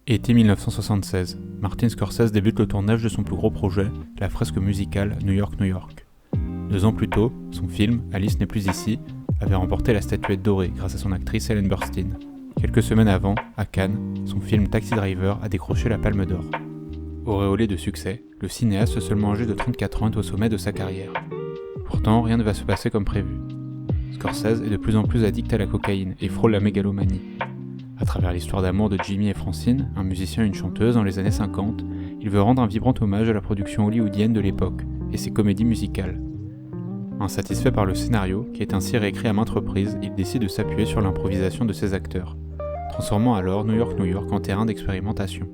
Été 1976, Martin Scorsese débute le tournage de son plus gros projet, la fresque musicale New York, New York. 2 ans plus tôt, son film, Alice n'est plus ici, avait remporté la statuette dorée grâce à son actrice Ellen Burstyn. Quelques semaines avant, à Cannes, son film Taxi Driver a décroché la Palme d'Or. Auréolé de succès, le cinéaste seulement âgé de 34 ans est au sommet de sa carrière. Pourtant, rien ne va se passer comme prévu. Scorsese est de plus en plus addict à la cocaïne et frôle la mégalomanie. À travers l'histoire d'amour de Jimmy et Francine, un musicien et une chanteuse dans les années 50, il veut rendre un vibrant hommage à la production hollywoodienne de l'époque et ses comédies musicales. Insatisfait par le scénario, qui est ainsi réécrit à maintes reprises, il décide de s'appuyer sur l'improvisation de ses acteurs, transformant alors New York, New York en terrain d'expérimentation.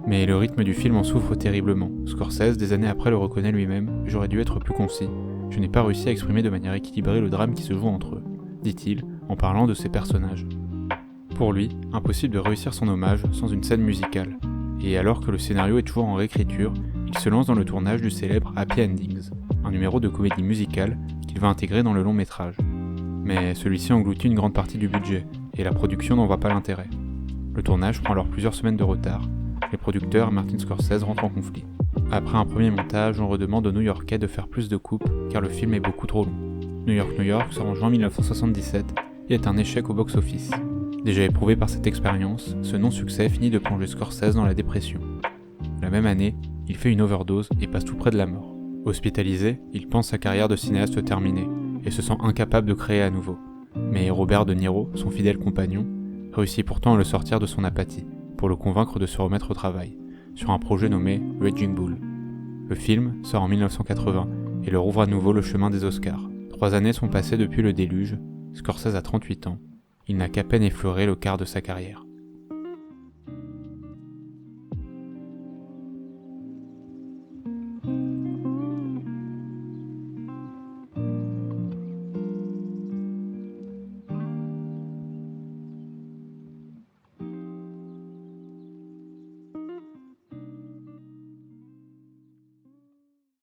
Mais le rythme du film en souffre terriblement. Scorsese, des années après, le reconnaît lui-même: « J'aurais dû être plus concis. Je n'ai pas réussi à exprimer de manière équilibrée le drame qui se joue entre eux », dit-il, en parlant de ses personnages. Pour lui, impossible de réussir son hommage sans une scène musicale, et alors que le scénario est toujours en réécriture, il se lance dans le tournage du célèbre Happy Endings, un numéro de comédie musicale qu'il va intégrer dans le long métrage. Mais celui-ci engloutit une grande partie du budget, et la production n'en voit pas l'intérêt. Le tournage prend alors plusieurs semaines de retard. Les producteurs et Martin Scorsese rentrent en conflit. Après un premier montage, on redemande aux New-Yorkais de faire plus de coupes, car le film est beaucoup trop long. New York, New York sort en juin 1977 et est un échec au box-office. Déjà éprouvé par cette expérience, ce non-succès finit de plonger Scorsese dans la dépression. La même année, il fait une overdose et passe tout près de la mort. Hospitalisé, il pense sa carrière de cinéaste terminée et se sent incapable de créer à nouveau. Mais Robert De Niro, son fidèle compagnon, réussit pourtant à le sortir de son apathie, pour le convaincre de se remettre au travail, sur un projet nommé Raging Bull. Le film sort en 1980 et leur ouvre à nouveau le chemin des Oscars. 3 années sont passées depuis le déluge, Scorsese a 38 ans. Il n'a qu'à peine effleuré le quart de sa carrière.